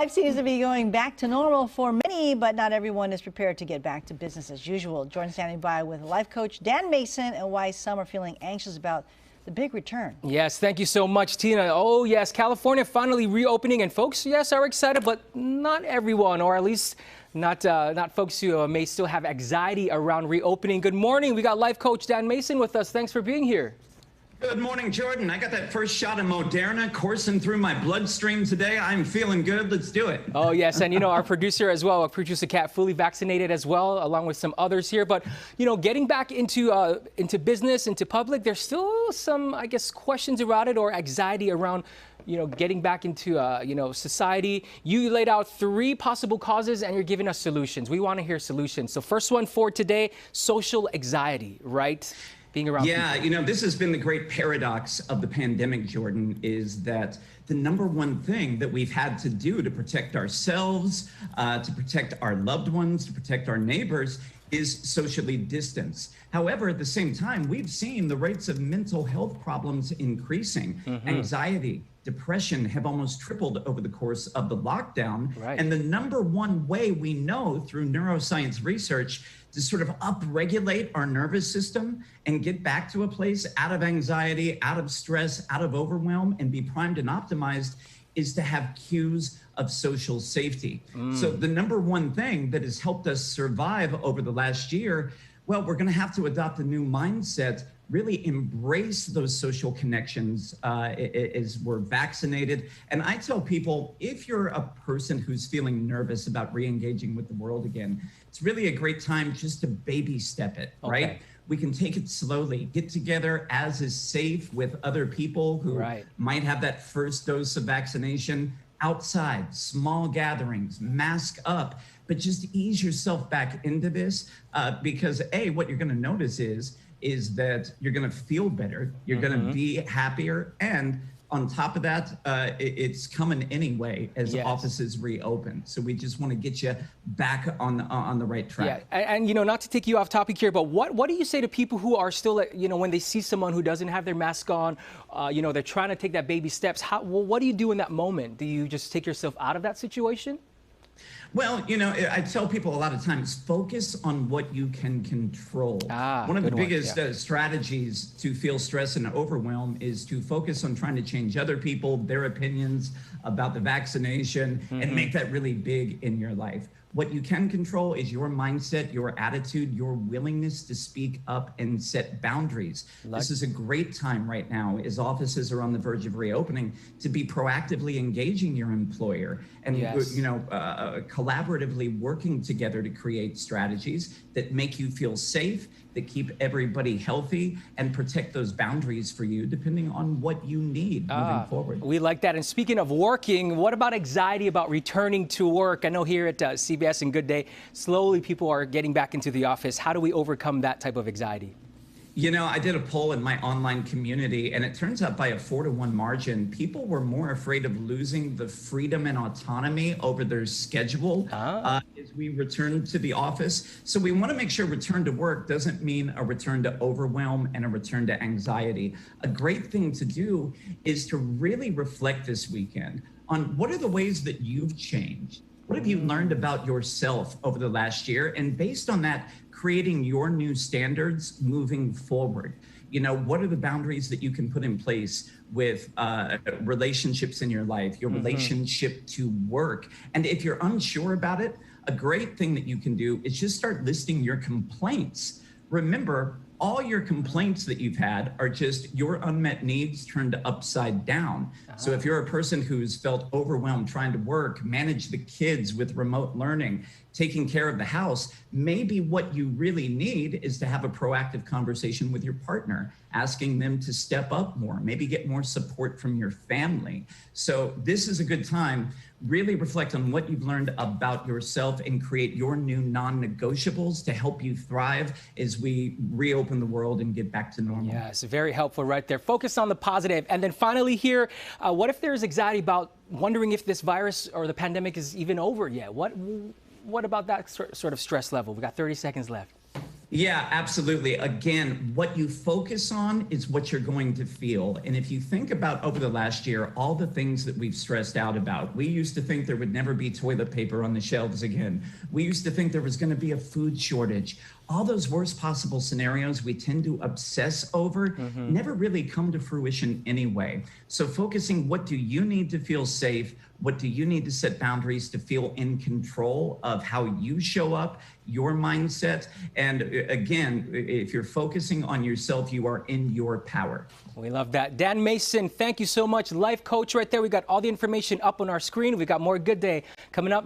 Life seems to be going back to normal for many, but not everyone is prepared to get back to business as usual. Jordan standing by with life coach Dan Mason and why some are feeling anxious about the big return. Yes, thank you so much, Tina. Oh, yes, California finally reopening, and folks, yes, are excited, but not everyone, or at least not folks who may still have anxiety around reopening. Good morning. We got life coach Dan Mason with us. Thanks for being here. Good morning, Jordan. I got that first shot of Moderna coursing through my bloodstream today. I'm feeling good. Let's do it. Oh, yes. And, our producer as well, producer Kat, fully vaccinated as well, along with some others here. But, getting back into business, into public, there's still some, I guess, questions around it or anxiety around, getting back into, society. You laid out 3 possible causes and you're giving us solutions. We want to hear solutions. So first one for today, social anxiety, right? Being around people. This has been the great paradox of the pandemic, Jordan, is that the number one thing that we've had to do to protect ourselves, to protect our loved ones, to protect our neighbors is socially distance. However, at the same time, we've seen the rates of mental health problems increasing. Anxiety, depression have almost tripled over the course of the lockdown. Right. And the number one way we know through neuroscience research to sort of upregulate our nervous system and get back to a place out of anxiety, out of stress, out of overwhelm, and be primed and optimized is to have cues of social safety. So the number one thing that has helped us survive over the last year, well, we're gonna have to adopt a new mindset, really embrace those social connections as we're vaccinated. And I tell people, if you're a person who's feeling nervous about re-engaging with the world again, it's really a great time just to baby step it, right? We can take it slowly, get together as is safe with other people who might have that first dose of vaccination outside, small gatherings, mask up, but just ease yourself back into this because what you're gonna notice is that you're gonna feel better, you're gonna be happier, and on top of that, it's coming anyway as offices reopen. So we just want to get you back on the right track. Yeah, and not to take you off topic here, but what do you say to people who are still, when they see someone who doesn't have their mask on, they're trying to take that baby steps. What do you do in that moment? Do you just take yourself out of that situation? Well, I tell people a lot of times, focus on what you can control. One of the biggest strategies to feel stress and overwhelm is to focus on trying to change other people, their opinions about the vaccination, and make that really big in your life. What you can control is your mindset, your attitude, your willingness to speak up and set boundaries. This is a great time right now as offices are on the verge of reopening to be proactively engaging your employer and collaboratively working together to create strategies that make you feel safe, that keep everybody healthy and protect those boundaries for you depending on what you need moving forward. We like that. And speaking of working, what about anxiety about returning to work? I know here at CBS and Good Day, slowly people are getting back into the office. How do we overcome that type of anxiety? I did a poll in my online community, and it turns out by a 4-to-1 margin, people were more afraid of losing the freedom and autonomy over their schedule as we return to the office. So we want to make sure return to work doesn't mean a return to overwhelm and a return to anxiety. A great thing to do is to really reflect this weekend on what are the ways that you've changed. What have you learned about yourself over the last year? And based on that, creating your new standards moving forward. What are the boundaries that you can put in place with relationships in your life, your relationship to work? And if you're unsure about it, a great thing that you can do is just start listing your complaints. Remember, all your complaints that you've had are just your unmet needs turned upside down. So if you're a person who's felt overwhelmed trying to work, manage the kids with remote learning, taking care of the house, maybe what you really need is to have a proactive conversation with your partner, asking them to step up more, maybe get more support from your family. So this is a good time. Really reflect on what you've learned about yourself and create your new non-negotiables to help you thrive as we reopen the world and get back to normal. Yeah, it's very helpful right there. Focus on the positive. And then finally here, what if there's anxiety about wondering if this virus or the pandemic is even over yet? What about that sort of stress level? We got 30 seconds left. Yeah, absolutely. Again, what you focus on is what you're going to feel. And if you think about over the last year, all the things that we've stressed out about, we used to think there would never be toilet paper on the shelves again. We used to think there was going to be a food shortage. All those worst possible scenarios we tend to obsess over never really come to fruition anyway. So focusing, what do you need to feel safe? What do you need to set boundaries to feel in control of how you show up, your mindset? And again, if you're focusing on yourself, you are in your power. We love that. Dan Mason, thank you so much. Life coach right there. We got all the information up on our screen. We got more Good Day coming up.